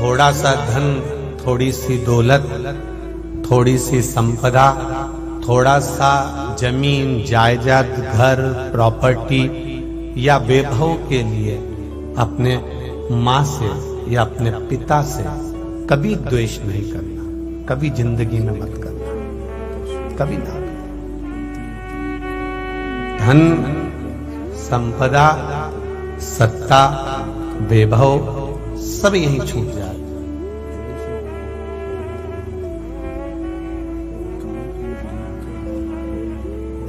थोड़ा सा धन, थोड़ी सी दौलत, थोड़ी सी संपदा, थोड़ा सा जमीन जायदाद, घर, प्रॉपर्टी या वैभव के लिए अपने माँ से या अपने पिता से कभी द्वेष नहीं करना, कभी जिंदगी में मत करना, कभी ना। धन, संपदा, सत्ता, वैभव सब यहीं छूट जाए।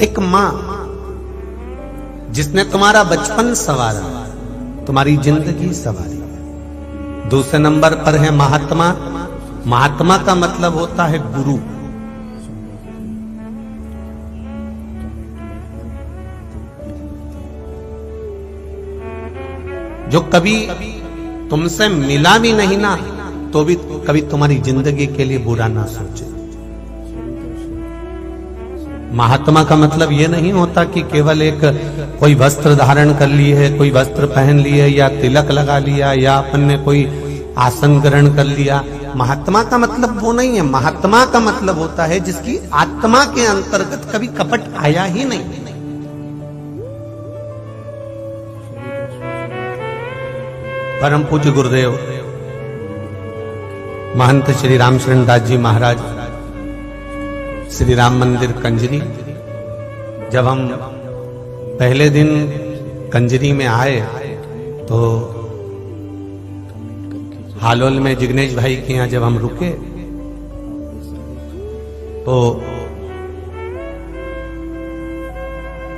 एक मां जिसने तुम्हारा बचपन संवारा, तुम्हारी जिंदगी संवारी। दूसरे नंबर पर है महात्मा। महात्मा का मतलब होता है गुरु। जो कभी तुमसे मिला भी नहीं ना, तो भी कभी तुम्हारी जिंदगी के लिए बुरा ना सोचे। महात्मा का मतलब यह नहीं होता कि केवल एक कोई वस्त्र धारण कर लिए है, कोई वस्त्र पहन लिए या तिलक लगा लिया या अपन ने कोई आसन ग्रहण कर लिया। महात्मा का मतलब वो नहीं है। महात्मा का मतलब होता है जिसकी आत्मा के अंतर्गत कभी कपट आया ही नहीं। परम पूज्य गुरुदेव महंत श्री रामशरण दास जी महाराज, श्री राम मंदिर कंजरी, जब हम पहले दिन कंजरी में आए तो हालोल में जिग्नेश भाई के यहाँ जब हम रुके तो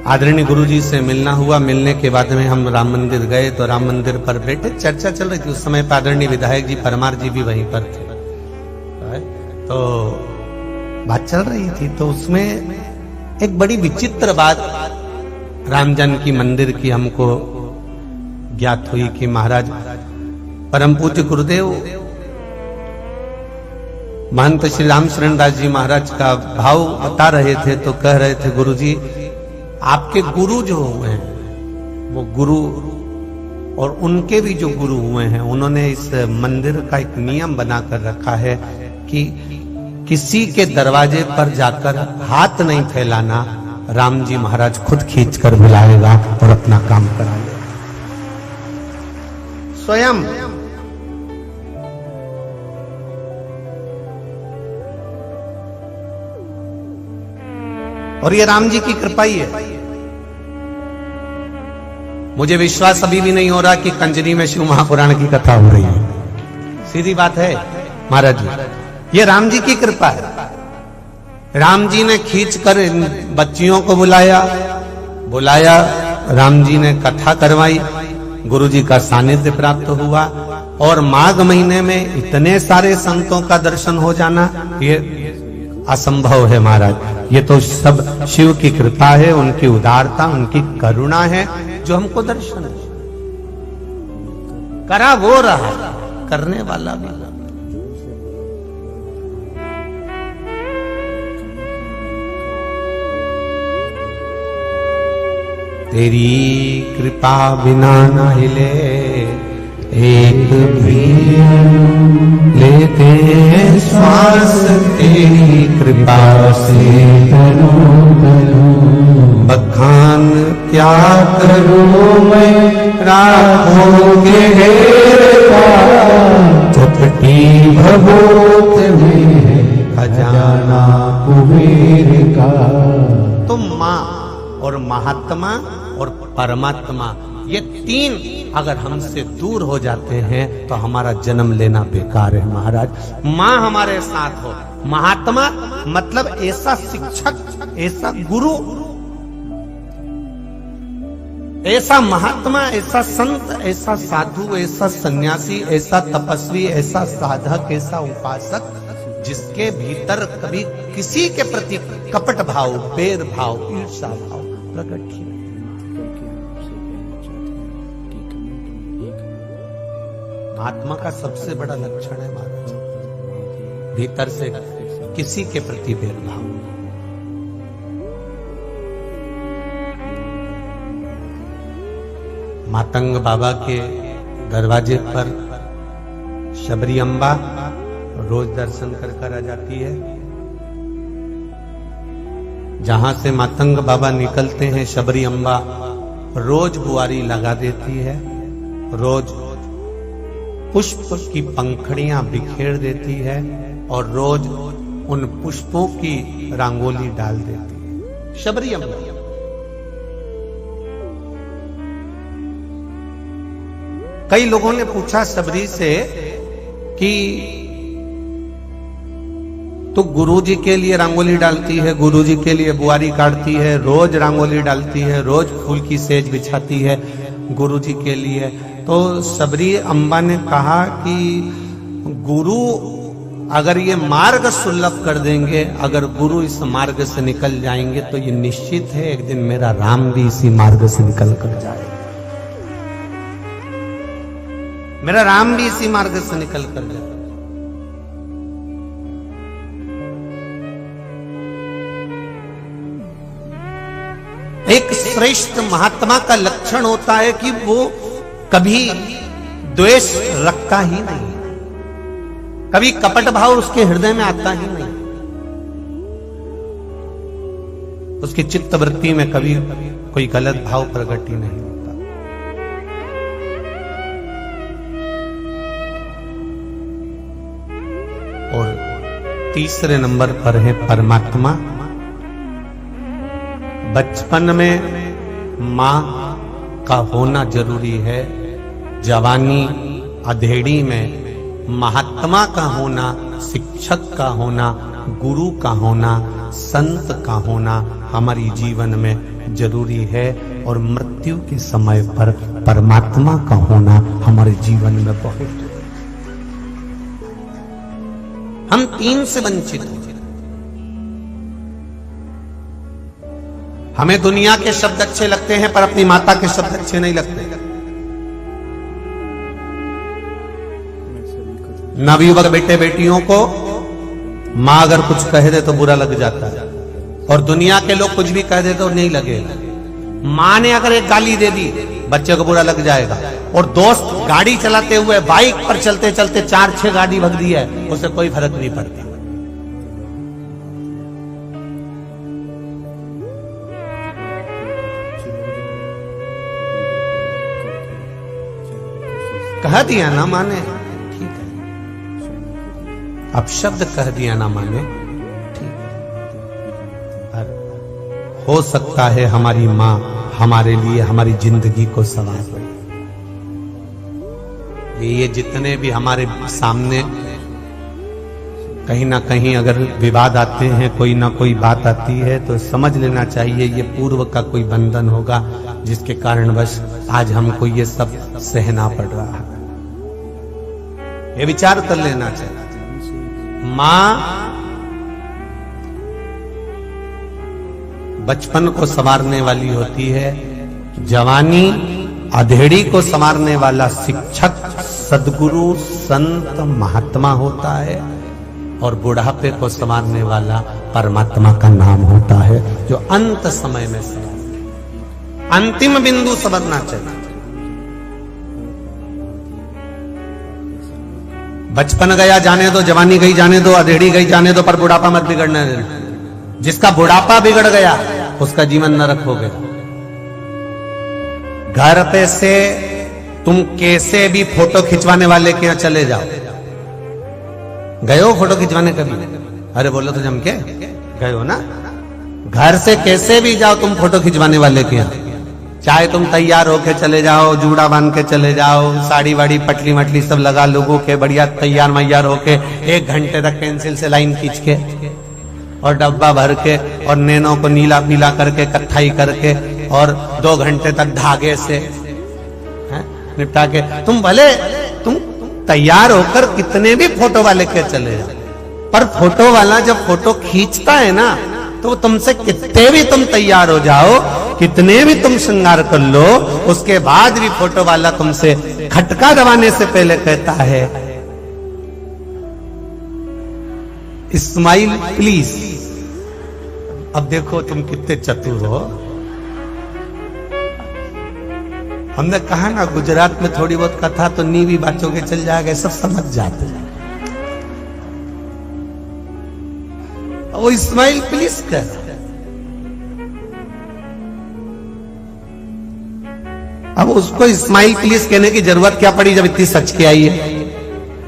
आदरणीय गुरुजी से मिलना हुआ। मिलने के बाद में हम राम मंदिर गए तो राम मंदिर पर बैठे, चर्चा चल रही थी। उस समय आदरणीय विधायक जी परमार जी भी वहीं पर थे, तो बात चल रही थी। तो उसमें एक बड़ी विचित्र बात राम जानकी मंदिर की हमको ज्ञात हुई कि महाराज परम पूज्य गुरुदेव महंत श्री रामशरण दास जी महाराज का भाव बता रहे थे। तो कह रहे थे, गुरुजी आपके गुरु जो हुए हैं वो गुरु और उनके भी जो गुरु हुए हैं, उन्होंने इस मंदिर का एक नियम बनाकर रखा है कि किसी के दरवाजे पर जाकर हाथ नहीं फैलाना। राम जी महाराज खुद खींचकर बुलाएगा और अपना काम करा लेगा स्वयं। और ये राम जी की कृपा ही है। मुझे विश्वास अभी भी नहीं हो रहा कि कंजरी में शिव महापुराण की कथा हो रही है। सीधी बात है महाराज जी, ये राम जी की कृपा है। राम जी ने खींचकर इन बच्चियों को बुलाया, राम जी ने कथा करवाई, गुरु जी का सानिध्य प्राप्त हुआ। और माघ महीने में इतने सारे संतों का दर्शन हो जाना ये असंभव है महाराज। ये तो सब शिव की कृपा है, उनकी उदारता, उनकी करुणा है जो हमको दर्शन करा वो रहा, करने वाला भी। तेरी कृपा बिना न हिले एक भी लेते श्वास, तेरी कृपा से बखान क्या करूं मैं, राखोगे चपटी भभूत में खजाना कुबेर का। तुम माँ और महात्मा और परमात्मा, ये तीन अगर हमसे दूर हो जाते हैं तो हमारा जन्म लेना बेकार है महाराज। माँ हमारे साथ हो, महात्मा मतलब ऐसा शिक्षक, ऐसा गुरु, ऐसा महात्मा, ऐसा संत, ऐसा साधु, ऐसा सन्यासी, ऐसा तपस्वी, ऐसा साधक, ऐसा उपासक जिसके भीतर कभी किसी के प्रति कपट भाव, बैर भाव, ईर्ष्या भाव प्रकट ही। महात्मा का सबसे बड़ा लक्षण है महाराज, भीतर से किसी के प्रति भेदभाव। मातंग बाबा के दरवाजे पर शबरी अम्बा रोज दर्शन कर आ जाती है। जहां से मातंग बाबा निकलते हैं, शबरी अम्बा रोज बुआरी लगा देती है, रोज पुष्प की पंखड़ियां बिखेर देती है और रोज उन पुष्पों की रंगोली डाल देती है शबरी अम्बा। कई लोगों ने पूछा शबरी से कि तो गुरुजी के लिए रंगोली डालती है, गुरुजी के लिए बुआरी काटती है, रोज रंगोली डालती है, रोज फूल की सेज बिछाती है गुरुजी के लिए। तो शबरी अम्बा ने कहा कि गुरु अगर ये मार्ग सुलभ कर देंगे, अगर गुरु इस मार्ग से निकल जाएंगे तो ये निश्चित है एक दिन मेरा राम भी इसी मार्ग से निकल कर जाएगा, मेरा राम भी इसी मार्ग से निकल कर जाएगा। एक श्रेष्ठ महात्मा का लक्षण होता है कि वो कभी द्वेष रखता ही नहीं, कभी कपट भाव उसके हृदय में आता ही नहीं, उसकी चित्त वृत्ति में कभी कोई गलत भाव प्रकट ही नहीं होता। और तीसरे नंबर पर है परमात्मा। बचपन में मां का होना जरूरी है, जवानी अधेड़ी में महात्मा का होना, शिक्षक का होना, गुरु का होना, संत का होना हमारी जीवन में जरूरी है। और मृत्यु के समय पर परमात्मा का होना हमारे जीवन में बहुत। हम तीन से वंचित हैं। हमें दुनिया के शब्द अच्छे लगते हैं पर अपनी माता के शब्द अच्छे नहीं लगते। नवयुवक बेटे बेटियों को मां अगर कुछ कह दे तो बुरा लग जाता है, और दुनिया के लोग कुछ भी कह दे तो नहीं लगेगा। मां ने अगर एक गाली दे दी बच्चे को बुरा लग जाएगा, और दोस्त गाड़ी चलाते हुए बाइक पर चलते चलते 4-6 गाड़ी भग दी है, उसे कोई फर्क नहीं पड़ता। कह दिया ना माने, ठीक है। अब शब्द कह दिया ना माने, ठीक है। हो सकता है हमारी मां हमारे लिए हमारी जिंदगी को संवार रही। ये जितने भी हमारे सामने कहीं ना कहीं अगर विवाद आते हैं, कोई ना कोई बात आती है, तो समझ लेना चाहिए ये पूर्व का कोई बंधन होगा जिसके कारणवश आज हमको ये सब सहना पड़ रहा है। ये विचार कर लेना चाहिए। मां बचपन को संवारने वाली होती है, जवानी अधेड़ी को संवारने वाला शिक्षक, सद्गुरु, संत, महात्मा होता है, और बुढ़ापे को संवारने वाला परमात्मा का नाम होता है, जो अंत समय में संवार, अंतिम बिंदु संवरना चाहिए। बचपन गया जाने दो, जवानी गई जाने दो, अधेड़ी गई जाने दो, पर बुढ़ापा मत बिगड़ने देना। जिसका बुढ़ापा बिगड़ गया उसका जीवन नरक हो गया। घर पे से तुम कैसे भी फोटो खिंचवाने वाले के यहां चले जाओ, गए हो फोटो खिंचवाने कभी? अरे बोलो तो जम के गए हो ना। घर से कैसे भी जाओ तुम फोटो खिंचवाने वाले के यहां, चाहे तुम तैयार होके चले जाओ, जूड़ा बांध के चले जाओ, साड़ी वाड़ी पटली मटली सब लगा लोगों के बढ़िया तैयार मैयार होके 1 घंटे तक पेंसिल से लाइन खींच के और डब्बा भर के और नैनों को नीला पीला करके कत्थाई करके और 2 घंटे तक धागे से निपटा के तुम भले तुम तैयार होकर कितने भी फोटो वाले के चले जाओ, पर फोटो वाला जब फोटो खींचता है ना तो तुमसे कितने भी तुम तैयार हो जाओ, कितने भी तुम श्रृंगार कर लो, उसके बाद भी फोटो वाला तुमसे खटका दबाने से पहले कहता है स्माइल प्लीज। अब देखो तुम कितने चतुर हो, हमने कहा ना गुजरात में थोड़ी बहुत कथा तो नीवी बातों के चल जाएगा, सब समझ जाते हैं। वो इस्माइल प्लीज कर, अब उसको इस्माइल प्लीज कहने की जरूरत क्या पड़ी जब इतनी सच के आई है,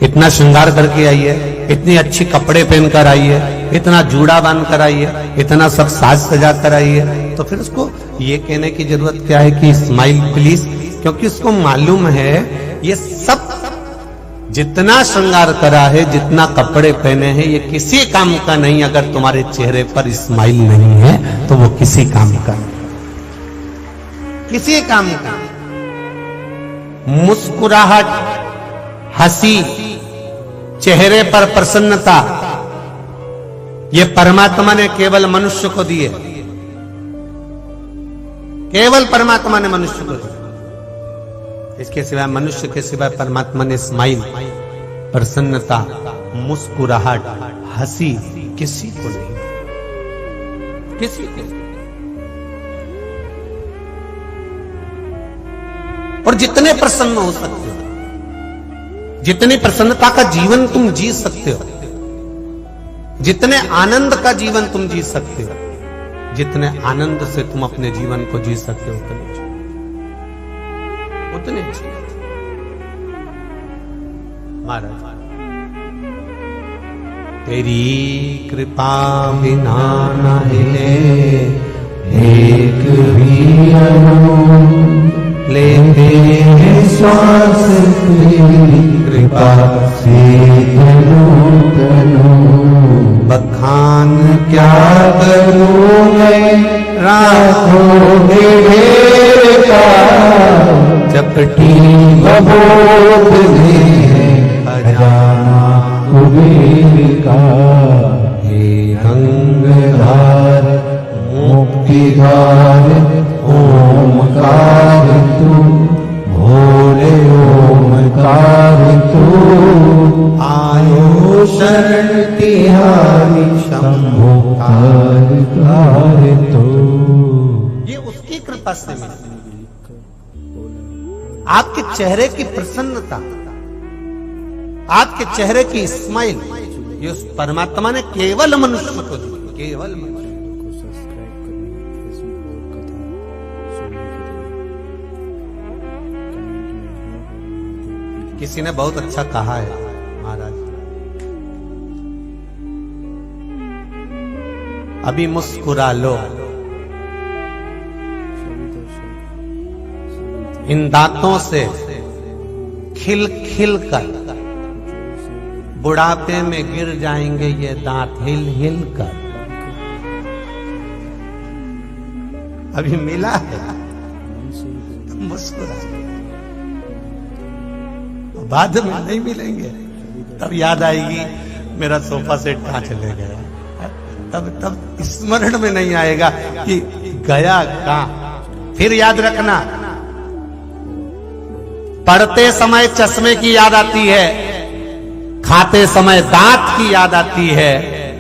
इतना श्रृंगार करके आई है, इतनी अच्छी कपड़े पहनकर आई है, इतना जूड़ा बांध कर आई है, इतना सब साज सजा कर आई है, तो फिर उसको ये कहने की जरूरत क्या है कि इस्माइल प्लीज? क्योंकि उसको मालूम है ये सब जितना श्रृंगार करा है, जितना कपड़े पहने हैं, ये किसी काम का नहीं। अगर तुम्हारे चेहरे पर इस्माइल नहीं है तो वो किसी काम का नहीं, किसी काम का। मुस्कुराहट, हंसी, चेहरे पर प्रसन्नता, ये परमात्मा ने केवल मनुष्य को दी है, केवल परमात्मा ने मनुष्य को दी। इसके सिवाय, मनुष्य के सिवाय परमात्मा ने स्माइल, प्रसन्नता, मुस्कुराहट, हंसी किसी को नहीं, किसी को। और जितने प्रसन्न हो सकते हो, जितनी प्रसन्नता का जीवन तुम जी सकते हो, जितने आनंद का जीवन तुम जी सकते हो, जितने आनंद से तुम अपने जीवन को जी सकते हो, उतने महाराज तेरी कृपा बिना न हिले एक भी लेते हैं श्वास, तेरी कृपा से तनु तनु। बखान क्या करूं मैं रातों ढेर का, चपटी बबोत है खजाना कुबेर का। हे गंगाधार मुक्तिधार ओमकार तू, भोले ओमकार तू। आयो शरण तिहारी शंभुकार तू। ये उसकी कृपा से मिली, आपके चेहरे की प्रसन्नता, आपके चेहरे की स्माइल, ये उस परमात्मा ने केवल मनुष्य को दी, केवल मनुष्य। किसी ने बहुत अच्छा कहा है महाराज, अभी मुस्कुरा लो, इन दांतों से खिल खिल कर बुढ़ापे में गिर जाएंगे ये दांत हिल हिल कर। अभी मिला है तो मुस्कुरा, बाद में नहीं मिलेंगे तब याद आएगी मेरा सोफा सेट कहां चले गया, तब स्मरण में नहीं आएगा कि गया कहां। फिर याद रखना, पढ़ते समय चश्मे की याद आती है, खाते समय दांत की याद आती है,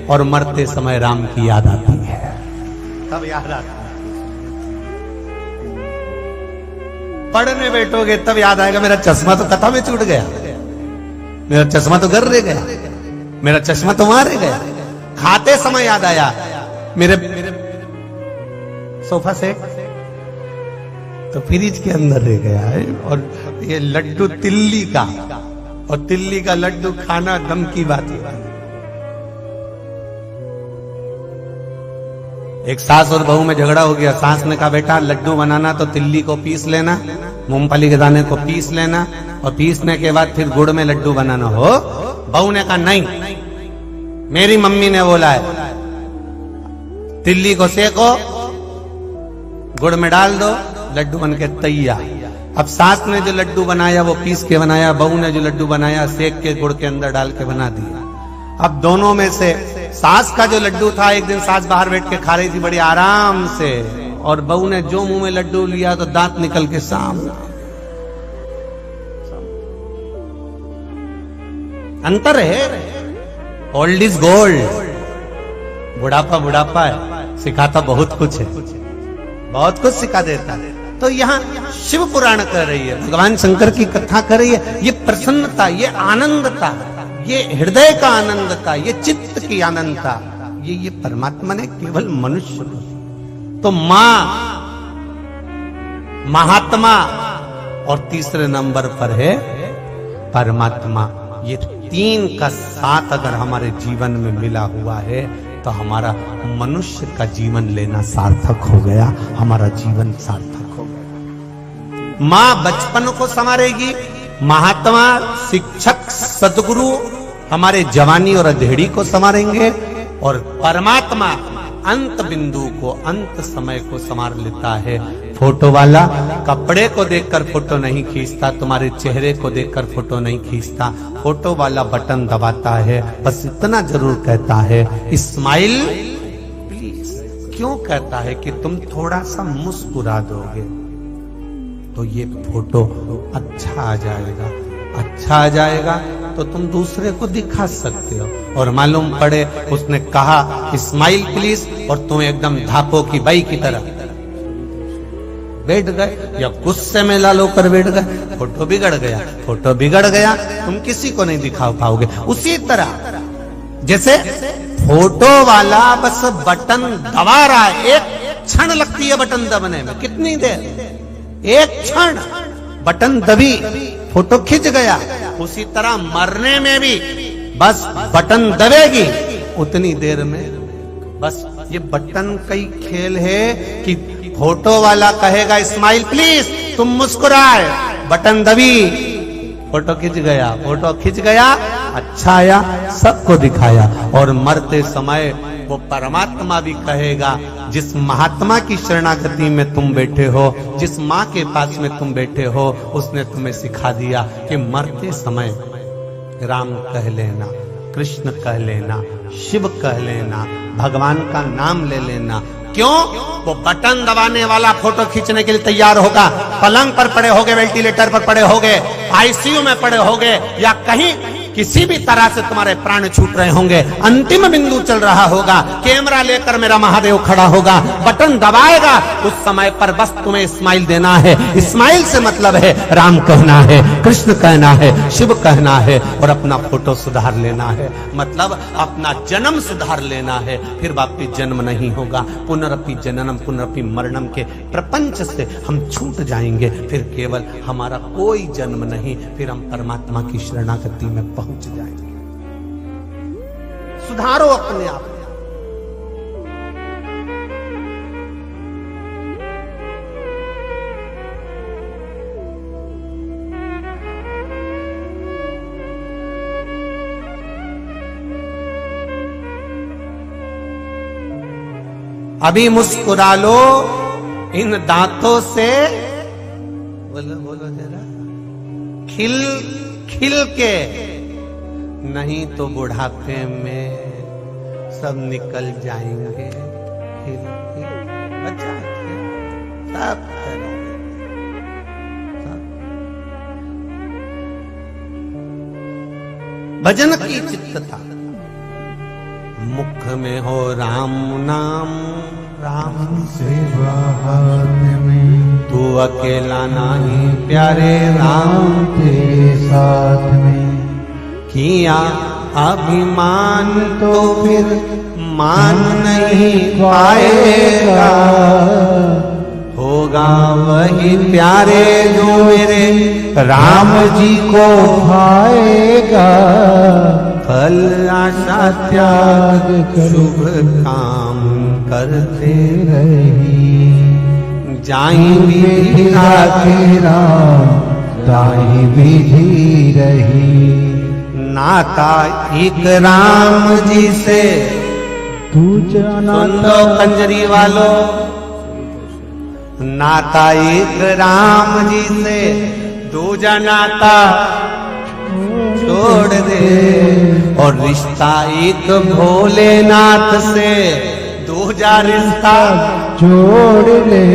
और मरते समय राम की याद आती है। तब याद आती है, पढ़ने बैठोगे तब याद आएगा मेरा चश्मा तो कथा में छूट गया, मेरा चश्मा तो घर रह गया, मेरा चश्मा तो वहां रह गया। खाते समय याद आया मेरे सोफा सेट तो फ्रिज के अंदर रह गया है, और ये लड्डू तिल्ली का, और तिल्ली का लड्डू खाना दम की बात है। एक सास और बहू में झगड़ा हो गया। सास ने कहा बेटा लड्डू बनाना तो तिल्ली को पीस लेना, मूंगफली के दाने को पीस लेना, और पीसने के बाद फिर गुड़ में लड्डू बनाना हो। बहू ने कहा नहीं, मेरी मम्मी ने बोला है तिल्ली को सेको, गुड़ में डाल दो, लड्डू बन के तैयार। अब सास ने जो लड्डू बनाया वो पीस के बनाया, बहू ने जो लड्डू बनाया सेक के गुड़ के अंदर डाल के बना दिया। अब दोनों में से सास का जो लड्डू था, एक दिन सास बाहर बैठ के खा रही थी बड़ी आराम से, और बहू ने जो मुंह में लड्डू लिया तो दांत निकल के सामने। अंतर है, ओल्ड इज गोल्ड। बुढ़ापा बुढ़ापा है, सिखाता बहुत कुछ है, बहुत कुछ सिखा देता है। तो यहाँ शिव पुराण कह रही है, भगवान शंकर की कथा कर रही है। ये प्रसन्नता, ये आनंदता, ये हृदय का आनंदता, ये चित्त की आनंदता, ये परमात्मा ने केवल मनुष्य को। तो मां, महात्मा और तीसरे नंबर पर है परमात्मा। ये तीन का साथ अगर हमारे जीवन में मिला हुआ है तो हमारा मनुष्य का जीवन लेना सार्थक हो गया, हमारा जीवन सार्थक हो गया। मां बचपन को संवारेगी, महात्मा शिक्षक सदगुरु हमारे जवानी और अधेड़ी को संवारेंगे, और परमात्मा अंत बिंदु को, अंत समय को संवार लेता है। फोटो वाला कपड़े को देखकर फोटो नहीं खींचता, तुम्हारे चेहरे को देखकर फोटो नहीं खींचता, फोटो वाला बटन दबाता है। बस इतना जरूर कहता है, स्माइल प्लीज। क्यों कहता है कि तुम थोड़ा सा मुस्कुरा दोगे तो ये फोटो अच्छा आ जाएगा, अच्छा आ जाएगा तो तुम दूसरे को दिखा सकते हो। और मालूम पड़े उसने कहा स्माइल प्लीज, और तुम एकदम धापो की बाई की तरह बैठ गए या गुस्से में लाल होकर बैठ गए, फोटो बिगड़ गया, फोटो बिगड़ गया, तुम किसी को नहीं दिखा पाओगे। उसी तरह जैसे फोटो वाला बस बटन दबा रहा है, एक क्षण लगती है बटन दबने में, कितनी देर, एक क्षण बटन दबी, फोटो खिंच गया। उसी तरह मरने में भी बस बटन दबेगी, उतनी देर में बस ये बटन कई खेल है कि फोटो वाला कहेगा स्माइल प्लीज, तुम मुस्कुराए, बटन दबी, फोटो खिंच गया, फोटो खिंच गया, अच्छा आया, सबको दिखाया। और मरते समय वो परमात्मा भी कहेगा, जिस महात्मा की शरणागति में तुम बैठे हो, जिस माँ के पास में तुम बैठे हो, उसने तुम्हें सिखा दिया कि मरते समय राम कह लेना, कृष्ण कह लेना, शिव कह लेना, भगवान का नाम ले लेना। क्यों? वो बटन दबाने वाला फोटो खींचने के लिए तैयार होगा, पलंग पर पड़े होगे, वेंटिलेटर पर पड़े होगे, आईसीयू में पड़े होगे, या कहीं किसी भी तरह से तुम्हारे प्राण छूट रहे होंगे, अंतिम बिंदु चल रहा होगा, कैमरा लेकर मेरा महादेव खड़ा होगा, बटन दबाएगा, उस समय पर बस तुम्हें स्माइल देना है। स्माइल से मतलब है राम कहना है, कृष्ण कहना है, शिव कहना है, और अपना फोटो सुधार लेना है, मतलब अपना जन्म सुधार लेना है। फिर वापिस जन्म नहीं होगा, पुनरपि जननम पुनरपि मरणम के प्रपंच से हम छूट जाएंगे, फिर केवल हमारा कोई जन्म नहीं, फिर हम परमात्मा की शरणागति में पहुंच जाएंगे। सुधारो अपने आप। अभी मुस्कुरा लो इन दांतों से, बोलो बोलो जरा, खिल खिल के, नहीं तो बुढ़ापे में सब निकल जाएंगे। खिल खिल बचा के सब भजन की चित्तता, मुख में हो राम नाम, राम से में तू अकेला नहीं प्यारे, राम तेरे साथ में किया अभिमान तो फिर मान नहीं पाएगा, होगा वही प्यारे जो मेरे राम जी को भाएगा। फल आशा त्याग शुभ काम करते रही, जाएंगे राधे राम ताही विधि रही। नाता एक राम जी से तू सुन लो कंजरी वालों, नाता एक राम जी से दूजा नाता छोड़ दे, और रिश्ता एक भोलेनाथ से दूजा रिश्ता जोड़ ले।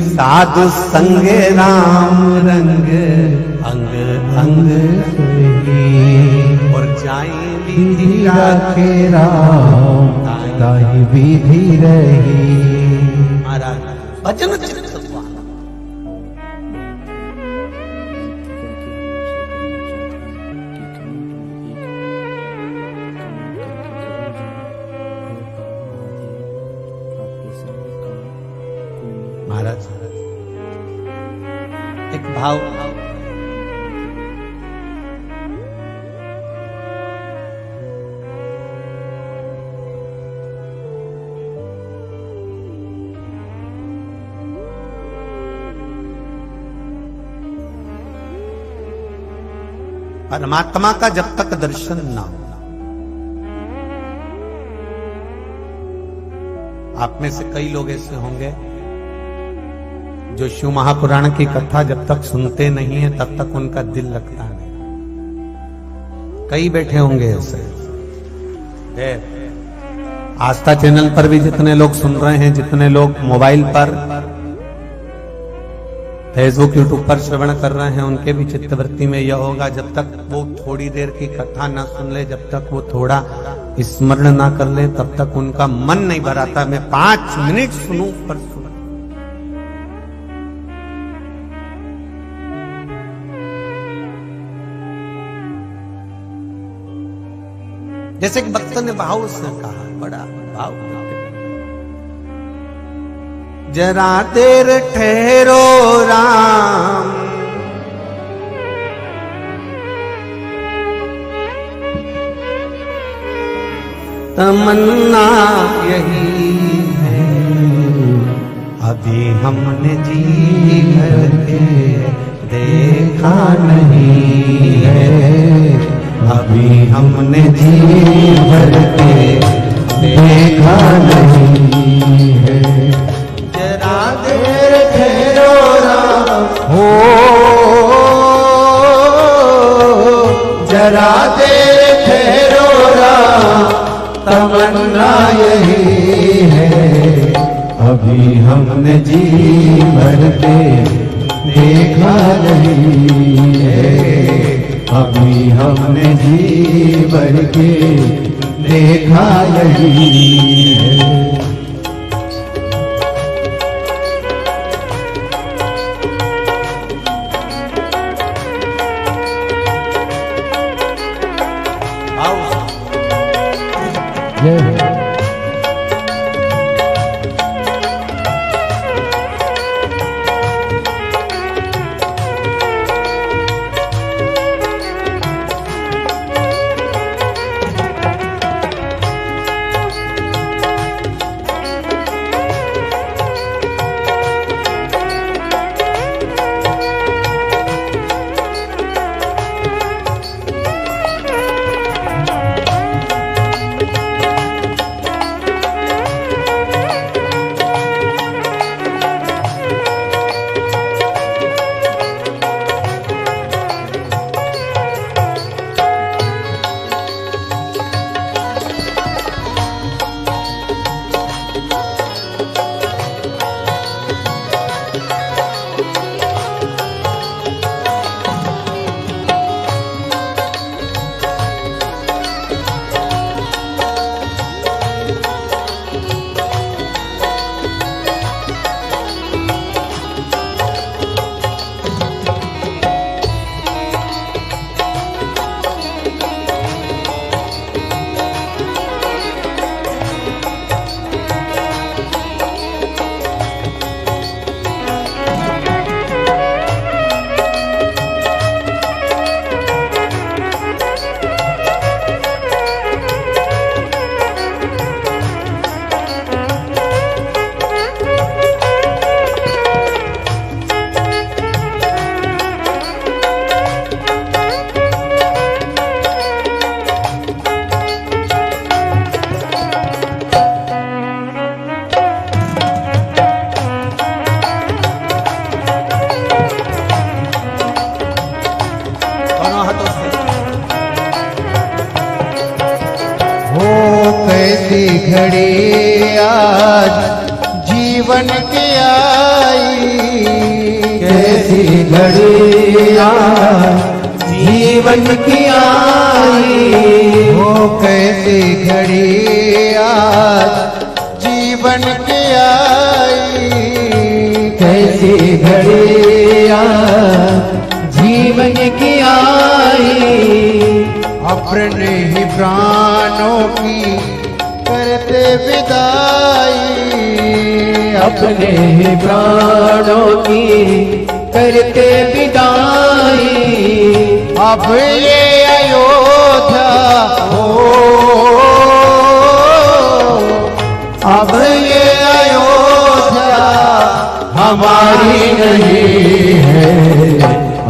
साधु संगे राम रंग अंग अंग और जाई विधि राखे राम ताही विधि रही। महाराज भजन चित्त एक भाव परमात्मा का जब तक दर्शन ना हो, आप में से कई लोग ऐसे होंगे जो शिव महापुराण की कथा जब तक सुनते नहीं है तब तक उनका दिल लगता नहीं। कई बैठे होंगे ऐसे। आस्था चैनल पर भी जितने लोग सुन रहे हैं, जितने लोग मोबाइल पर, फेसबुक, यूट्यूब पर श्रवण कर रहे हैं, उनके भी चित्तवृत्ति में यह होगा, जब तक वो थोड़ी देर की कथा ना सुन ले, जब तक वो थोड़ा स्मरण ना कर ले, तब तक उनका मन नहीं भराता। मैं 5 मिनट सुनूं पर सुन। जैसे कि भक्त ने भाव से कहा, बड़ा भाव, जरा देर ठहरो राम, तमन्ना यही है, अभी हमने जी भर के देखा नहीं है, अभी हमने जी भर के देखा नहीं है। जरा देर ठहरो राम, हो जरा देर ठहरो राम, तमन्ना यही है, अभी हमने जी भर के देखा नहीं है, अभी हमने जी भर के देखा नहीं है। घड़ी आज जीवन की आई, कैसी घड़ी आज जीवन की आई, हो कैसी घड़ी आज जीवन की आई, कैसी घड़ी आज जीवन की आई, अपने ही प्राणों की करते विदाई, अपने ही प्राणों की करके विदाई। अब ये अयोध्या हो, अब ये अयोध्या हमारी नहीं है।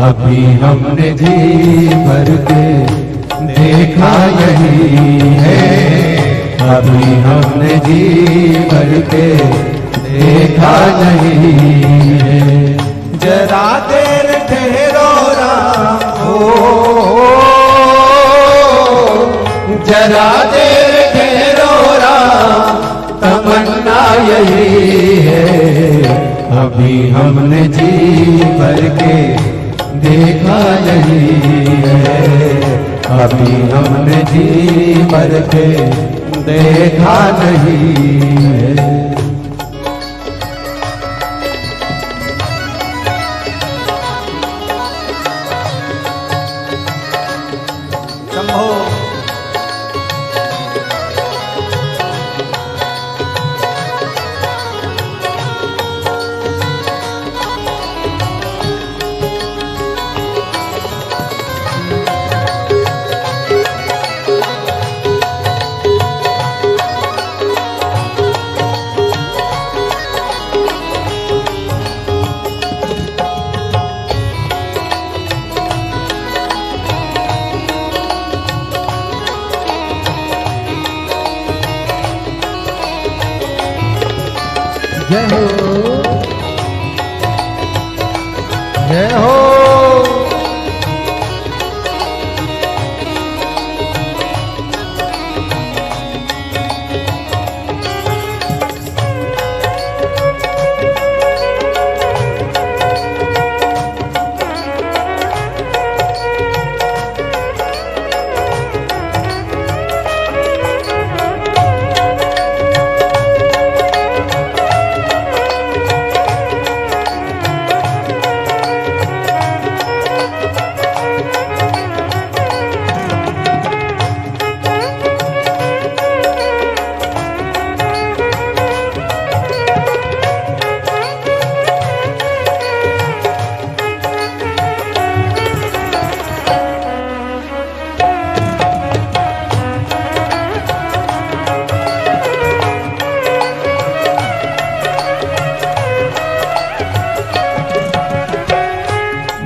अभी हमने जी भर के देखा यही है। अभी हमने जी भर के देखा नहीं है। जरा देर ठहरो राम हो, जरा देर ठहरो राम, तमन्ना यही है। अभी हमने जी भर के देखा यही है। अभी हमने जी भर के देखा नहीं है। जय हो, जय हो।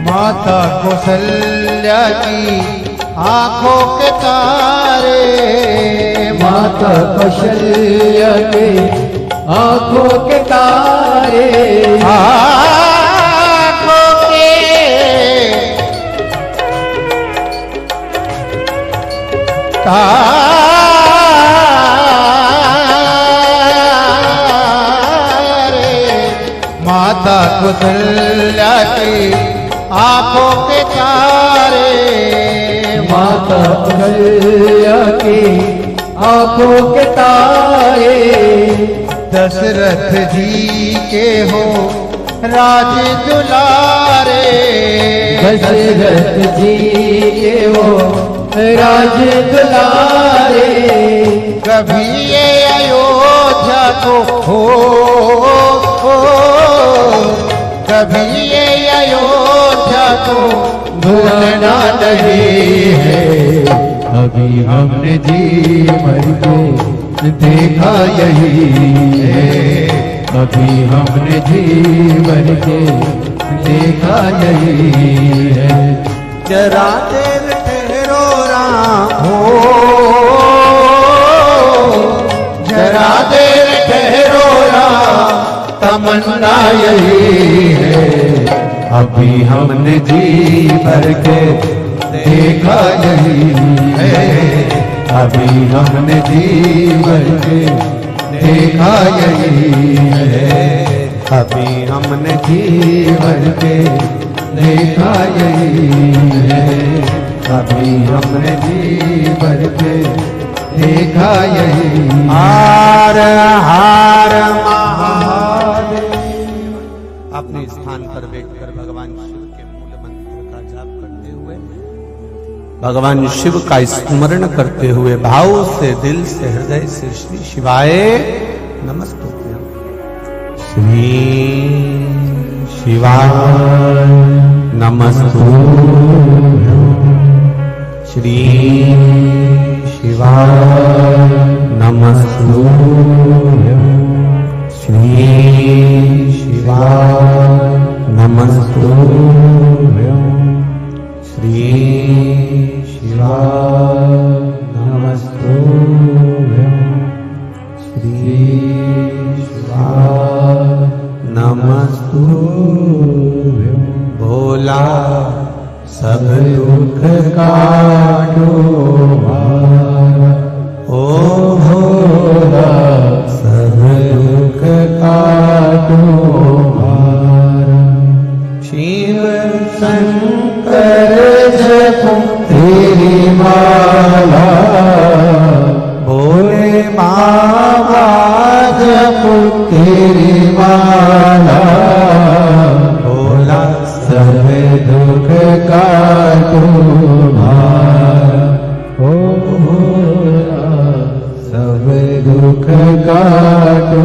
माता कौशल्या की आंखों के तारे, माता कौशल्या के आंखों के तारे, आंखों के तारे, माता कौशल्या की आंखों के तारे, माता कौशल्या की आंखों के तारे। दशरथ जी के हो राज दुलारे, दशरथ जी के हो राज दुलारे। कभी ये अयोध्या को हो, कभी ये अयोध्या को भूलना नहीं है। अभी हमने जी भर के देखा यही है। अभी हमने जी भर के देखा यही है। जरा देर ठहरो राम हो, जरा देर ठहरो राम, तमन्ना यही है। अभी हमने जी भर के देखा यही है। अभी हमने जी भर के देखा यही है। अभी हमने जी भर के देखा यही है। अभी हमने जी भर के देखा यही। हार हार महादेव। अपने स्थान पर बैठकर भगवान शिव के मूल मंत्र का जाप करते हुए, भगवान शिव का स्मरण करते हुए भाव से, दिल से, हृदय से श्री शिवाय नमस्तुभ्यं, श्री शिवाय नमस्तुभ्यं श्री शिवाय नमस्तुभ्यं श्री शिवाय नमस्तुभ्यं श्री शिवाय नमस्तुभ्यं श्री शिवाय नमस्तुभ्यं भोला सब दुख काटो मारा, ओ भोला सब दुख काटो मारा। शिव शंकर जपो तेरी माला, भोले बाबा जपो तेरी माला, भोला सब दुख काटो मारा, ओ भोला सब दुख काटो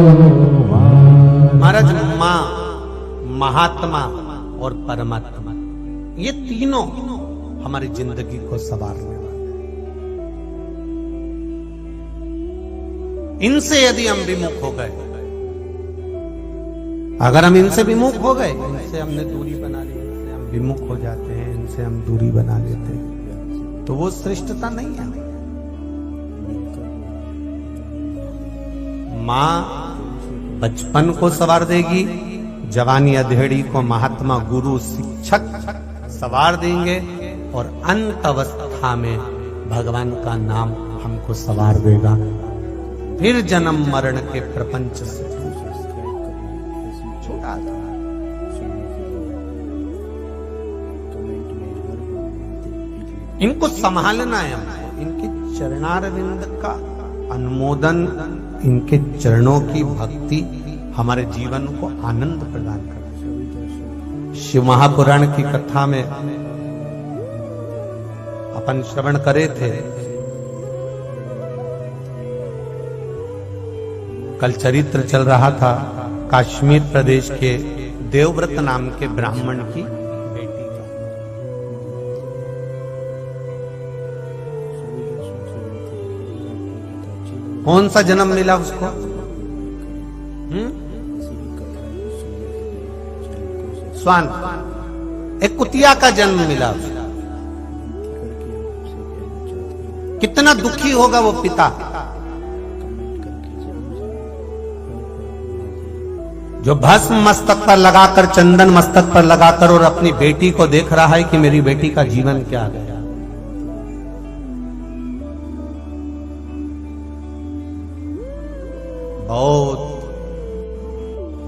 मारा। महाराज माँ, महात्मा और परमात्मा, ये तीनों हमारी जिंदगी को संवारने वाले। इनसे यदि हम विमुख हो गए, अगर हम इनसे विमुख हो गए, इनसे हमने दूरी बना ली, इनसे हम विमुख हो जाते हैं, इनसे हम दूरी बना लेते हैं, तो वो श्रेष्ठता नहीं है। मां बचपन को संवार देगी, जवानी अधेड़ी को महात्मा गुरु शिक्षक संवार देंगे, और अंत अवस्था में भगवान का नाम हमको संवार देगा। फिर जन्म मरण के प्रपंच से छुड़ा था। इनको संभालना है हमको, इनके चरणारविंद का अनुमोदन, इनके चरणों की भक्ति हमारे जीवन को आनंद प्रदान करती है। शिव महापुराण की कथा में अपन श्रवण करे थे, कल चरित्र चल रहा था कश्मीर प्रदेश के देवव्रत नाम के ब्राह्मण की बेटी का। कौन सा जन्म मिला उसको? स्वान, एक कुतिया का जन्म मिला उसको। कितना दुखी होगा वो पिता, जो भस्म मस्तक पर लगाकर, चंदन मस्तक पर लगाकर और अपनी बेटी को देख रहा है कि मेरी बेटी का जीवन क्या गया। बहुत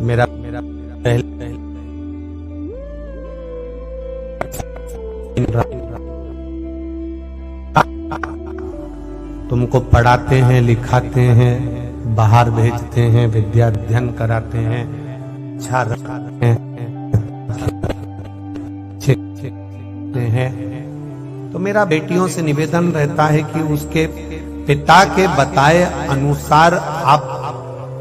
मेरा पहले तुमको पढ़ाते हैं, लिखाते हैं, बाहर भेजते हैं, विद्या अध्ययन कराते हैं, अच्छा रखते हैं, तो मेरा बेटियों से निवेदन रहता है कि उसके पिता के बताए अनुसार आप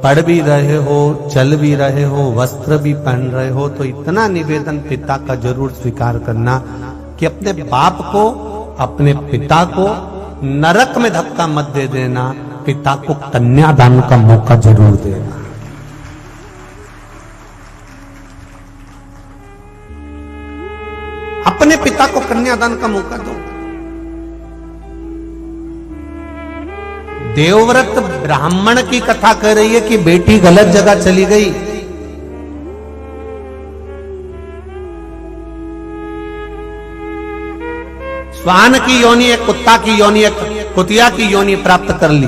पढ़ भी रहे हो, चल भी रहे हो, वस्त्र भी पहन रहे हो, तो इतना निवेदन पिता का जरूर स्वीकार करना कि अपने बाप को, अपने पिता को नरक में धक्का मत दे देना, पिता को कन्यादान का मौका जरूर देना। अपने पिता को कन्यादान का मौका दो। देवव्रत ब्राह्मण की कथा कह रही है कि बेटी गलत जगह चली गई, स्वान की योनि, एक कुत्ता की योनि, एक कुतिया की योनि प्राप्त कर ली।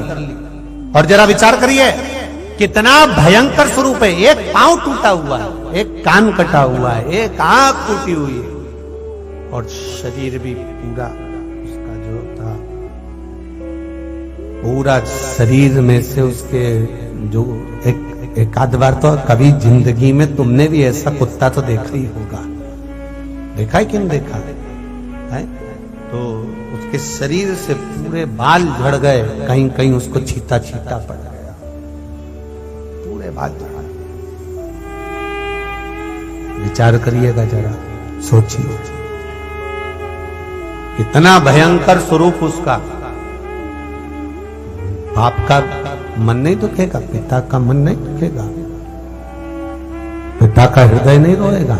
और जरा विचार करिए कितना भयंकर स्वरूप है। एक पांव टूटा हुआ है, एक कान कटा हुआ है, एक आंख टूटी हुई है, और शरीर भी पूरा उसका जो था, पूरा शरीर में से उसके जो एक आध बार तो कभी जिंदगी में तुमने भी ऐसा कुत्ता तो देखा ही होगा, देखा है कि नहीं देखा है? तो उसके शरीर से पूरे बाल झड़ गए, कहीं कहीं उसको छीटा छीटा पड़ गया, पूरे बाल झड़। विचार करिएगा जरा, सोचिए कितना भयंकर स्वरूप उसका। बाप का मन नहीं दुखेगा, पिता का मन नहीं दुखेगा, पिता का हृदय नहीं रोएगा,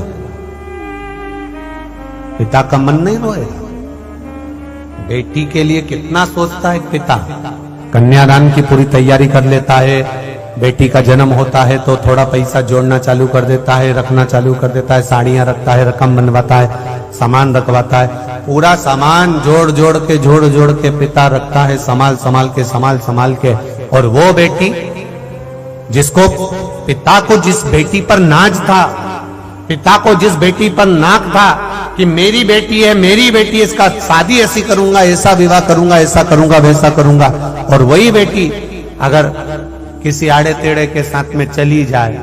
पिता का मन नहीं रोएगा। बेटी के लिए कितना सोचता है पिता, कन्यादान की पूरी तैयारी कर लेता है। बेटी का जन्म होता है तो थोड़ा पैसा जोड़ना चालू कर देता है, रखना चालू कर देता है, साड़ियां रखता है, रकम बनवाता है, सामान रखवाता है, पूरा सामान जोड़ जोड़ के पिता रखता है, संभाल के। और वो बेटी जिसको, पिता को जिस बेटी पर नाज था, पिता को जिस बेटी पर नाक था कि मेरी बेटी है, मेरी बेटी, इसका शादी ऐसी करूंगा, ऐसा विवाह करूंगा, ऐसा करूंगा, वैसा करूंगा, और वही बेटी अगर किसी आड़े टेढ़े के साथ में चली जाए,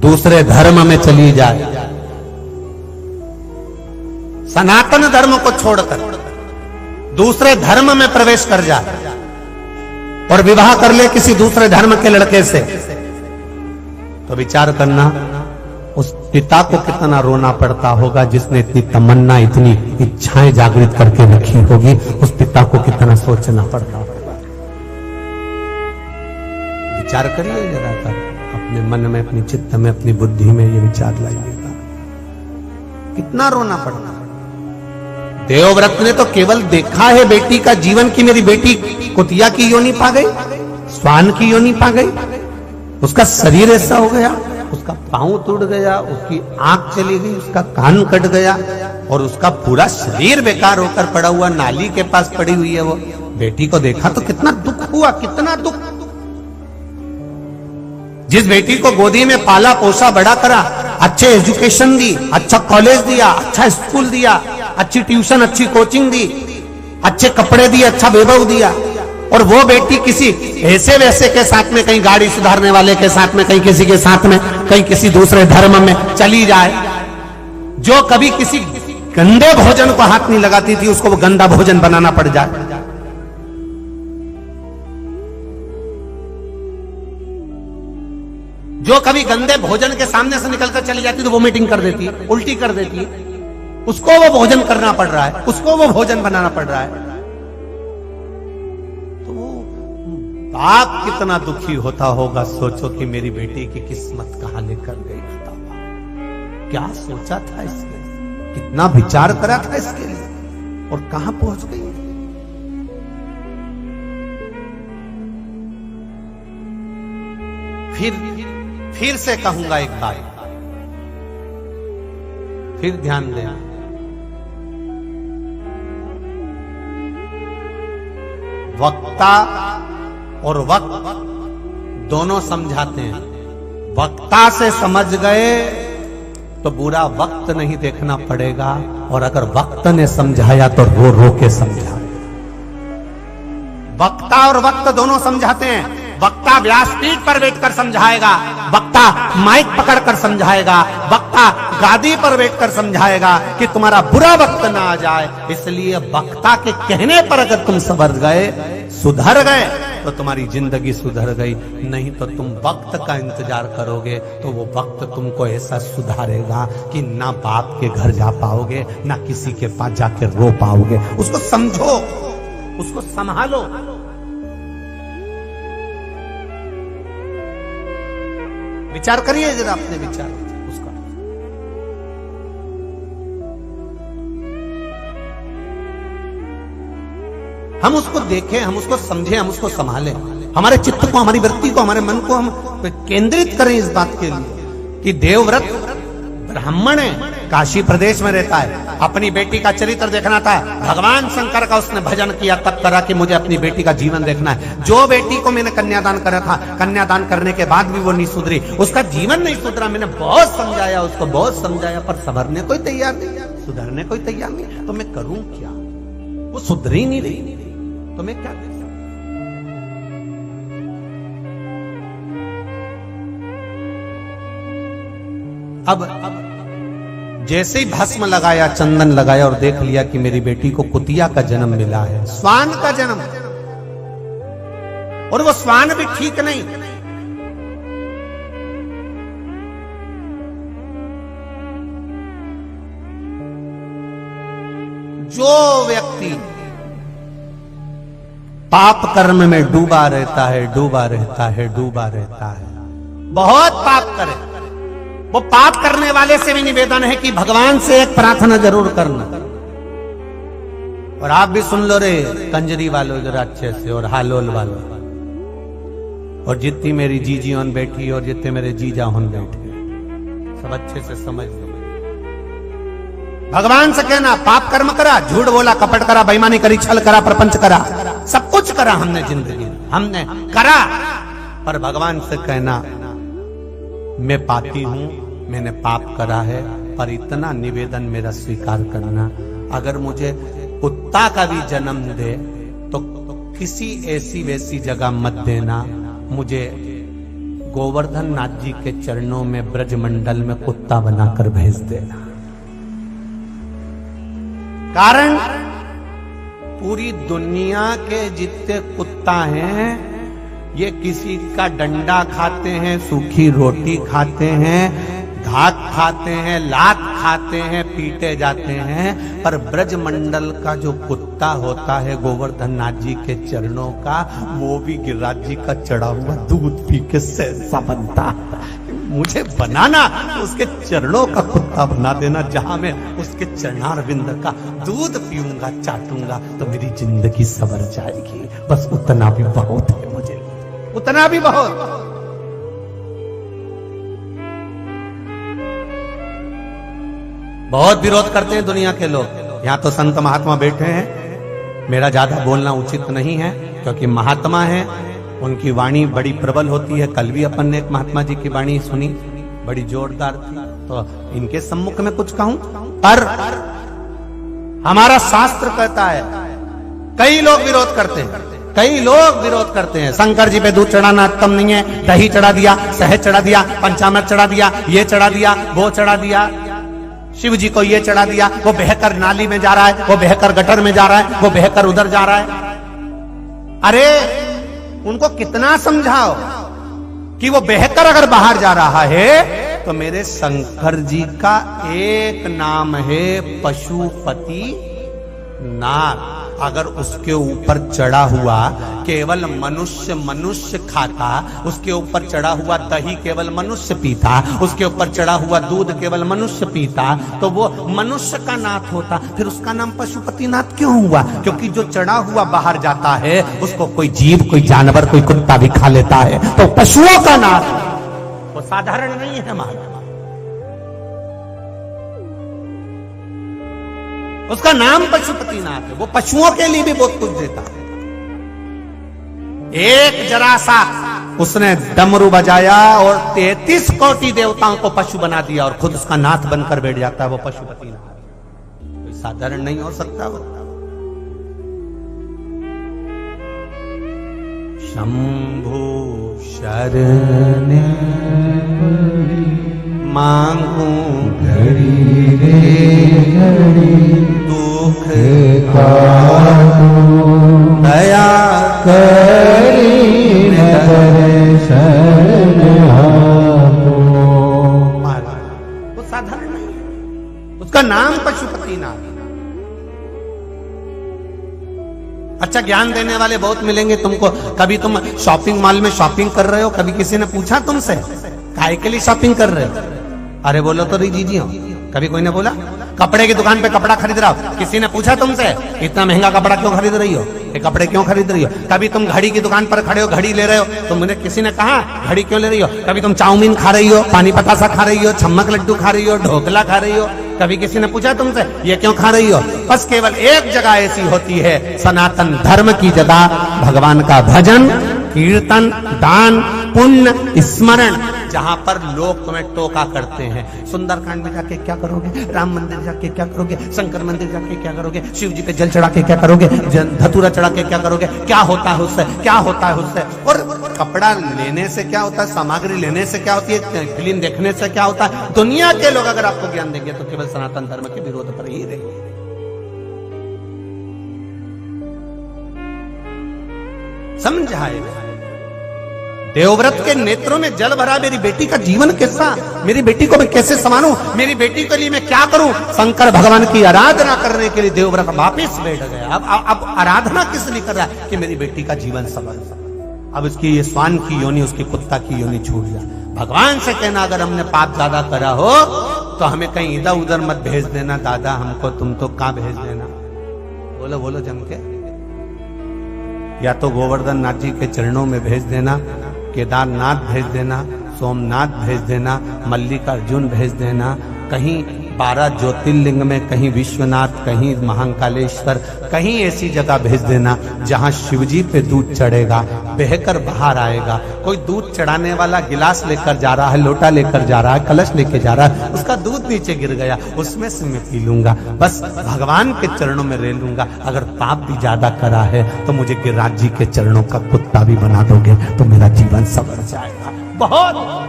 दूसरे धर्म में चली जाए, सनातन धर्म को छोड़कर दूसरे धर्म में प्रवेश कर जाए और विवाह कर ले किसी दूसरे धर्म के लड़के से, तो विचार करना उस पिता को कितना रोना पड़ता होगा जिसने इतनी तमन्ना, इतनी इच्छाएं जागृत करके रखी होगी। उस पिता को कितना सोचना पड़ता होगा। विचार करिए जरा कर, अपने मन में, अपनी चित्त में, अपनी बुद्धि में ये विचार लाइएगा, कितना रोना पड़ता। देवव्रत ने तो केवल देखा है बेटी का जीवन कि मेरी बेटी कुतिया की योनि पा गई, स्वान की योनि पा गई, उसका शरीर ऐसा हो गया, उसका पांव टूट गया, उसकी आंख चली गई, उसका कान कट गया और उसका पूरा शरीर बेकार होकर पड़ा हुआ नाली के पास पड़ी हुई है। वो बेटी को देखा तो कितना दुख हुआ, कितना दुख। जिस बेटी को गोदी में पाला पोसा बड़ा करा, अच्छे एजुकेशन दी, अच्छा कॉलेज दिया, अच्छा स्कूल दिया, अच्छी ट्यूशन, अच्छी कोचिंग दी, अच्छे कपड़े दिए, अच्छा वैभव दिया, और वो बेटी किसी ऐसे वैसे के साथ में, कहीं गाड़ी सुधारने वाले के साथ में, कहीं किसी के साथ में, कहीं किसी दूसरे धर्म में चली जाए, जो कभी किसी गंदे भोजन को हाथ नहीं लगाती थी, उसको वो गंदा भोजन बनाना पड़ जाए। जो कभी गंदे भोजन के सामने से निकलकर चली जाती तो वोमिटिंग कर देती है, उल्टी कर देती है, उसको वो भोजन करना पड़ रहा है, उसको वो भोजन बनाना पड़ रहा है। बाप कितना दुखी होता होगा, सोचो कि मेरी बेटी की किस्मत कहां लेकर गई। बताओ क्या सोचा था इसके लिए, कितना विचार करा था इसके लिए, और कहां पहुंच गई। फिर से कहूंगा एक बात, फिर ध्यान देना। वक्ता और वक्त दोनों समझाते हैं। वक्ता से समझ गए तो बुरा वक्त नहीं देखना पड़ेगा, और अगर वक्त ने समझाया तो रो रो के समझा। वक्ता और वक्त दोनों समझाते हैं। वक्ता व्यासपीठ पर बैठकर समझाएगा, वक्ता माइक पकड़कर समझाएगा, वक्ता गादी पर बैठकर समझाएगा कि तुम्हारा बुरा वक्त ना आ जाए। इसलिए वक्ता के कहने पर अगर तुम संवर गए, सुधर गए, तो तुम्हारी जिंदगी सुधर गई। नहीं तो तुम वक्त का इंतजार करोगे तो वो वक्त तुमको ऐसा सुधारेगा कि ना बाप के घर जा पाओगे, ना किसी के पास जाके रो पाओगे। उसको समझो, उसको संभालो। विचार करिए जरा अपने विचार उसका। हम उसको देखें, हम उसको समझें, हम उसको संभालें। हमारे चित्त को, हमारी वृत्ति को, हमारे मन को हम केंद्रित करें इस बात के लिए कि देवव्रत ब्राह्मण है, काशी प्रदेश में रहता है, अपनी बेटी का चरित्र देखना था। भगवान शंकर का उसने भजन किया, तब करा कि मुझे अपनी बेटी का जीवन देखना है। जो बेटी को मैंने कन्यादान करा था, कन्यादान करने के बाद भी वो नहीं सुधरी, उसका जीवन नहीं सुधरा। मैंने बहुत समझाया, उसको बहुत समझाया, पर संभरने कोई तैयार नहीं, सुधरने कोई तैयार नहीं। तो मैं करूं क्या? वो सुधर ही नहीं रही, तो मैं क्या करूं? अब जैसे ही भस्म लगाया, चंदन लगाया और देख लिया कि मेरी बेटी को कुतिया का जन्म मिला है, स्वान का जन्म, और वो स्वान भी ठीक नहीं, जो व्यक्ति पाप कर्म में डूबा रहता है, डूबा रहता है, डूबा रहता है, बहुत पाप करे, वो पाप करने वाले से भी निवेदन है कि भगवान से एक प्रार्थना जरूर करना। और आप भी सुन लो रे कंजरी वालों जरा अच्छे से, और हालोल वालों, और जितनी मेरी जीजी ऑन बैठी और जितने मेरे जीजा ऑन बैठे, सब अच्छे से समझ लो। भगवान से कहना पाप कर्म करा, झूठ बोला, कपट करा, बेईमानी करी, छल करा, प्रपंच करा, सब कुछ करा हमने जिंदगी में, हमने करा, पर भगवान से कहना मैं पापी हूं, मैंने पाप करा है, पर इतना निवेदन मेरा स्वीकार करना, अगर मुझे कुत्ता का भी जन्म दे तो किसी ऐसी वैसी जगह मत देना, मुझे गोवर्धन नाथ जी के चरणों में ब्रजमंडल में कुत्ता बनाकर भेज देना। कारण पूरी दुनिया के जितने कुत्ता हैं ये किसी का डंडा खाते हैं, सूखी रोटी खाते हैं, घात खाते हैं, लात खाते हैं, पीटे जाते हैं, पर ब्रजमंडल का जो कुत्ता होता है गोवर्धन नाथ जी के चरणों का, वो भी गिरिराज जी का चढ़ा हुआ दूध पी के सहसा बनता है। मुझे बनाना तो उसके चरणों का कुत्ता बना देना, जहां मैं उसके चरणारविंद का दूध पीऊंगा, चाटूंगा, तो मेरी जिंदगी संवर जाएगी। बस उतना भी बहुत है मुझे, उतना भी बहुत। बहुत विरोध करते हैं दुनिया के लोग। यहां तो संत महात्मा बैठे हैं, मेरा ज्यादा बोलना उचित नहीं है, क्योंकि महात्मा है, उनकी वाणी बड़ी प्रबल होती है। कल भी अपन ने एक महात्मा जी की वाणी सुनी, बड़ी जोरदार थी, तो इनके सम्मुख में कुछ कहूं, पर हमारा शास्त्र कहता है, कई लोग विरोध करते हैं, कई लोग विरोध करते हैं, शंकर जी पे दूध चढ़ाना उत्तम नहीं है, दही चढ़ा दिया, शहद चढ़ा दिया, पंचामृत चढ़ा दिया, ये चढ़ा दिया, वो चढ़ा दिया, शिव जी को ये चढ़ा दिया, वो बहकर नाली में जा रहा है, वो बहकर गटर में जा रहा है, वो बहकर उधर जा रहा है। अरे उनको कितना समझाओ कि वो बहकर अगर बाहर जा रहा है तो मेरे शंकर जी का एक नाम है पशुपति नाथ। अगर उसके ऊपर चढ़ा हुआ केवल मनुष्य खाता, उसके ऊपर चढ़ा हुआ दही केवल मनुष्य पीता, उसके ऊपर चढ़ा हुआ दूध केवल मनुष्य पीता, तो वो मनुष्य का नाथ होता। फिर उसका नाम पशुपति नाथ क्यों हुआ? क्योंकि जो चढ़ा हुआ बाहर जाता है उसको कोई जीव, कोई जानवर, कोई कुत्ता भी खा लेता है, तो पशुओं का नाथ, वो साधारण नहीं है हमारा। उसका नाम पशुपति नाथ है, वो पशुओं के लिए भी बहुत कुछ देता है। एक जरा सा उसने डमरू बजाया और 33 कोटि देवताओं को पशु बना दिया, और खुद उसका नाथ बनकर बैठ जाता है वो पशुपति नाथ। कोई साधारण नहीं हो सकता वो। शंभु शरण मांगू घड़ी रे घड़ी दुख दया करी शरण वो साधारण नहीं है, उसका नाम पशुपति नाथ। अच्छा ज्ञान देने वाले बहुत मिलेंगे तुमको। कभी तुम शॉपिंग मॉल में शॉपिंग कर रहे हो, कभी किसी ने पूछा तुमसे काय के लिए शॉपिंग कर रहे हो? अरे बोलो तो रही जीजी हो। कभी कोई ने बोला? कपड़े की दुकान पे कपड़ा खरीद रहा हो, किसी ने पूछा तुमसे इतना महंगा कपड़ा क्यों खरीद रही हो, ये कपड़े क्यों खरीद रही हो? कभी तुम घड़ी की दुकान पर खड़े हो, घड़ी ले रहे हो, तो मुझे किसी ने कहा घड़ी क्यों ले रही हो? कभी तुम चाउमीन खा रही हो, पानी पतासा खा रही हो, छम्मक लड्डू खा रही हो, ढोकला खा रही हो, कभी किसी ने पूछा तुमसे ये क्यों खा रही हो? बस केवल एक जगह ऐसी होती है, सनातन धर्म की जगह, भगवान का भजन, कीर्तन, दान, पुण्य, स्मरण, जहां पर लोग तुम्हें टोका करते हैं। सुंदरकांड में जाके क्या करोगे, राम मंदिर जाके क्या करोगे, शंकर मंदिर जाके क्या करोगे, शिव जी पे जल चढ़ा के क्या करोगे, धतूरा चढ़ा के क्या करोगे, क्या होता है उससे, क्या होता है उससे? और कपड़ा लेने से क्या होता है, सामग्री लेने से क्या होती है, फिल्म देखने से क्या होता है? दुनिया के लोग अगर आपको ज्ञान देंगे तो केवल सनातन धर्म के विरोध पर ही रहेंगे। समझाए देवव्रत के नेत्रों में जल भरा, मेरी बेटी का जीवन कैसा, मेरी बेटी को मैं कैसे संभालूं, मेरी बेटी के लिए मैं क्या करूं। शंकर भगवान की आराधना करने के लिए देवव्रत वापिस बैठ गया। अब आराधना किस लिए कर रहा है कि मेरी बेटी का जीवन संभल। अब इसकी ये स्वान की योनि, उसकी कुत्ता की योनि छूट जा। भगवान से कहना अगर हमने पाप ज्यादा करा हो तो हमें कहीं इधर उधर मत भेज देना दादा, हमको तुम तो कहां भेज देना। बोलो बोलो जम के, या तो गोवर्धन नाथ जी के चरणों में भेज देना, केदारनाथ भेज देना, सोमनाथ भेज देना, मल्लिकार्जुन भेज देना, कहीं 12 ज्योतिर्लिंग में, कहीं विश्वनाथ, कहीं महाकालेश्वर, कहीं ऐसी जगह भेज देना जहां शिवजी पे दूध चढ़ेगा, बहकर बाहर आएगा। कोई दूध चढ़ाने वाला गिलास लेकर जा रहा है, लोटा लेकर जा रहा है, कलश लेके जा रहा है, उसका दूध नीचे गिर गया, उसमें से मैं पी लूंगा, बस भगवान के चरणों में रह लूंगा। अगर पाप भी ज्यादा करा है तो मुझे गिरिराज जी के चरणों का कुत्ता भी बना दोगे तो मेरा जीवन संवर जाएगा। बहुत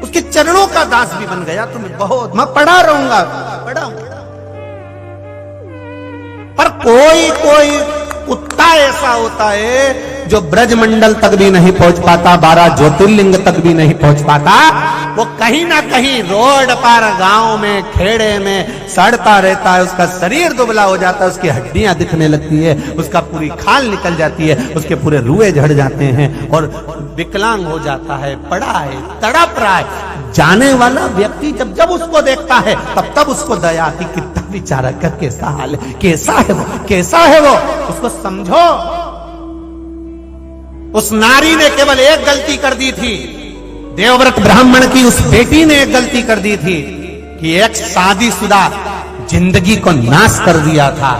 उसके चरणों का दास भी बन गया तो मैं बहुत, मैं पढ़ा रहूंगा, पढ़ा। पर कोई कोई कुत्ता ऐसा होता है जो ब्रजमंडल तक भी नहीं पहुंच पाता, 12 ज्योतिर्लिंग तक भी नहीं पहुंच पाता। वो कहीं ना कहीं रोड पर, गांव में, खेड़े में सड़ता रहता है, उसका शरीर दुबला हो जाता है, उसकी हड्डियां दिखने लगती है, उसका पूरी खाल निकल जाती है, उसके पूरे रुए झड़ जाते हैं और विकलांग हो जाता है, पड़ा है, तड़प रहा है। जाने वाला व्यक्ति जब जब उसको देखता है तब तब उसको दया की, कितना बेचारा का कैसा हाल है, कैसा है वो, कैसा है वो, उसको समझो। उस नारी ने केवल एक गलती कर दी थी, देवव्रत ब्राह्मण की उस बेटी ने एक गलती कर दी थी कि एक शादीशुदा जिंदगी को नाश कर दिया था।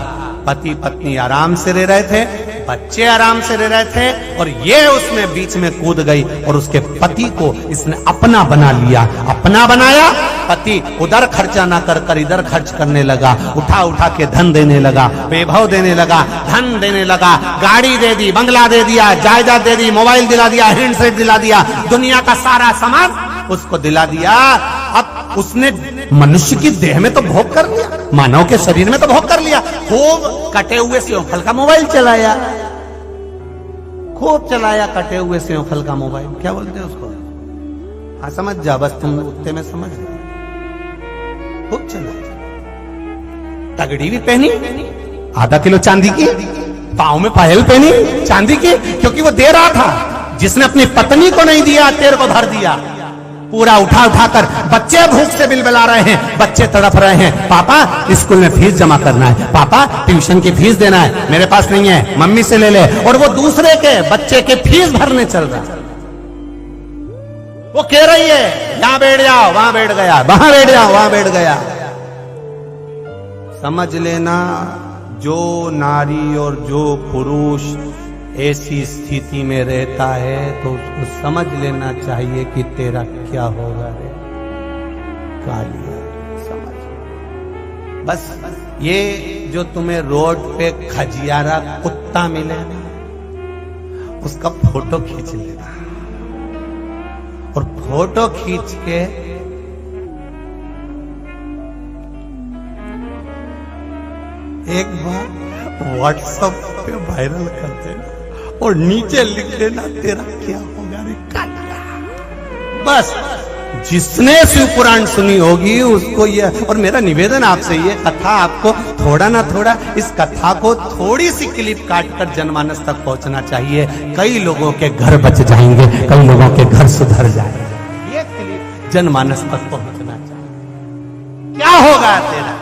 पति पत्नी आराम से रह रहे थे, बच्चे आराम से रह रहे थे और ये उसमें बीच में कूद गई और उसके पति को इसने अपना बना लिया। अपना बनाया, पति उधर खर्चा ना कर कर इधर खर्च करने लगा, उठा उठा के धन देने लगा, वैभव देने लगा, धन देने लगा, गाड़ी दे दी, बंगला दे दिया, जायदाद दे दी, मोबाइल दिला दिया, हैंडसेट दिला दिया, दुनिया का सारा सामान उसको दिला दिया। अब उसने मनुष्य की देह में तो भोग कर लिया, मानव के शरीर में तो भोग कर लिया, खूब कटे हुए सेवफल का मोबाइल चलाया, खूब चलाया कटे हुए सेवफल का मोबाइल, क्या बोलते हैं उसको, हाँ समझ जा, बस तुम उत्ते में समझ जा, खूब चलाया। तगड़ी भी पहनी, आधा किलो चांदी की, पाँव में पायल पहनी चांदी की, क्योंकि वो दे रहा था। जिसने अपनी पत्नी को नहीं दिया तेरे को भर दिया, पूरा उठा उठा कर। बच्चे भूख से बिलबिला रहे हैं, बच्चे तड़प रहे हैं, पापा स्कूल में फीस जमा करना है, पापा ट्यूशन की फीस देना है, मेरे पास नहीं है, मम्मी से ले ले। और वो दूसरे के बच्चे के फीस भरने चल रहा है। वो कह रही है यहां बैठ जाओ, वहां बैठ गया, वहां बैठ जाओ, वहां बैठ गया। समझ लेना, जो नारी और जो पुरुष ऐसी स्थिति में रहता है तो उसको समझ लेना चाहिए कि तेरा क्या होगा रे कालिया। समझ, बस ये जो तुम्हें रोड पे खजियारा कुत्ता मिले ना, उसका फोटो खींच लेना और फोटो खींच के एक बार व्हाट्सएप पे वायरल कर देना और नीचे लिख देना तेरा क्या होगा रे कालिया। बस जिसने शिव पुराण सुनी होगी उसको ये, और मेरा निवेदन आपसे, ये कथा आपको थोड़ा ना थोड़ा, इस कथा को थोड़ी सी क्लिप काट कर जनमानस तक पहुंचना चाहिए। कई लोगों के घर बच जाएंगे, कई लोगों के घर सुधर जाएंगे। ये क्लिप जनमानस तक पहुंचना चाहिए। क्या होगा तेरा,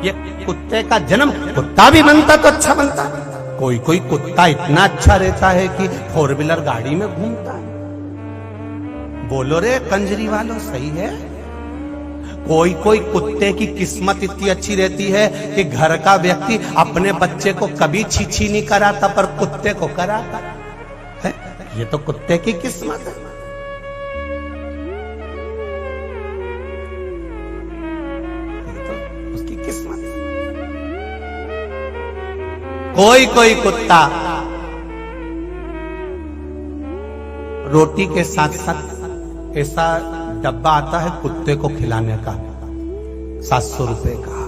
ये कुत्ते का जन्म, कुत्ता भी बनता तो अच्छा बनता। कोई कोई कुत्ता इतना अच्छा रहता है कि 4 व्हीलर गाड़ी में घूमता है। बोलो रे कंजरी वालों, सही है। कोई कोई कुत्ते की किस्मत इतनी अच्छी रहती है कि घर का व्यक्ति अपने बच्चे को कभी छीछी नहीं कराता पर कुत्ते को कराता है। ये तो कुत्ते की किस्मत है। कोई कोई कुत्ता रोटी के साथ साथ ऐसा डब्बा आता है कुत्ते को खिलाने का, 700 रुपए का,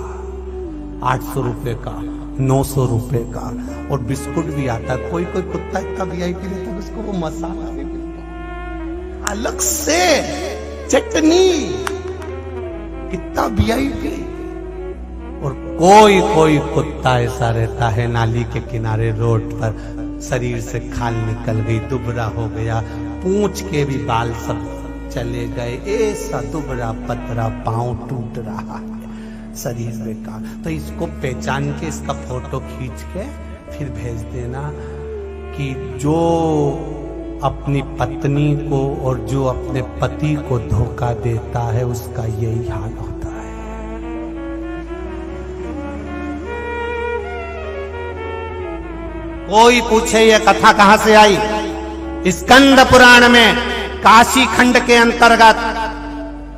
800 रुपए का, 900 रुपए का, और बिस्कुट भी आता है। कोई कोई कुत्ता इतना वीआईपी लेता है उसको वो मसाला भी मिलता है अलग से, चटनी, इतना वीआईपी। और कोई कोई कुत्ता ऐसा रहता है नाली के किनारे रोड पर, शरीर से खाल निकल गई, दुबरा हो गया, पूंछ के भी बाल सब चले गए, ऐसा दुबरा पतरा पांव टूट रहा है, शरीर में का। तो इसको पहचान के इसका फोटो खींच के फिर भेज देना कि जो अपनी पत्नी को और जो अपने पति को धोखा देता है उसका यही हाल होता है। कोई पूछे ये कथा कहां से आई? स्कंद पुराण में काशी खंड के अंतर्गत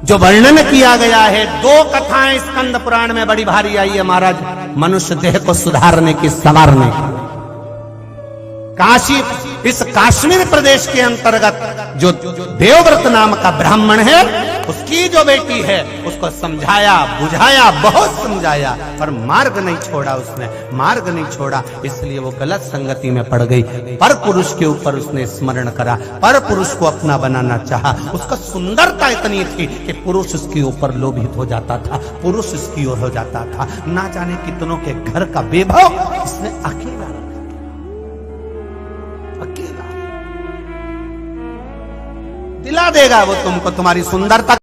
जो वर्णन किया गया है, 2 कथाएं स्कंद पुराण में बड़ी भारी आई है महाराज, मनुष्य देह को सुधारने की, संवारने की। काशी, इस काश्मीर प्रदेश के अंतर्गत जो देवव्रत नाम का ब्राह्मण है, उसकी जो बेटी है उसको समझाया बुझाया, बहुत समझाया, पर मार्ग नहीं छोड़ा, उसने मार्ग नहीं छोड़ा, इसलिए वो गलत संगति में पड़ गई। पर पुरुष के ऊपर उसने स्मरण करा, पर पुरुष को अपना बनाना चाहा। उसका सुंदरता इतनी थी कि पुरुष उसके ऊपर लोभित हो जाता था, पुरुष उसकी ओर हो जाता था। ना जाने कितनों के घर का वैभव इसने अकेला दिला देगा वो तुमको, तुम्हारी सुंदरता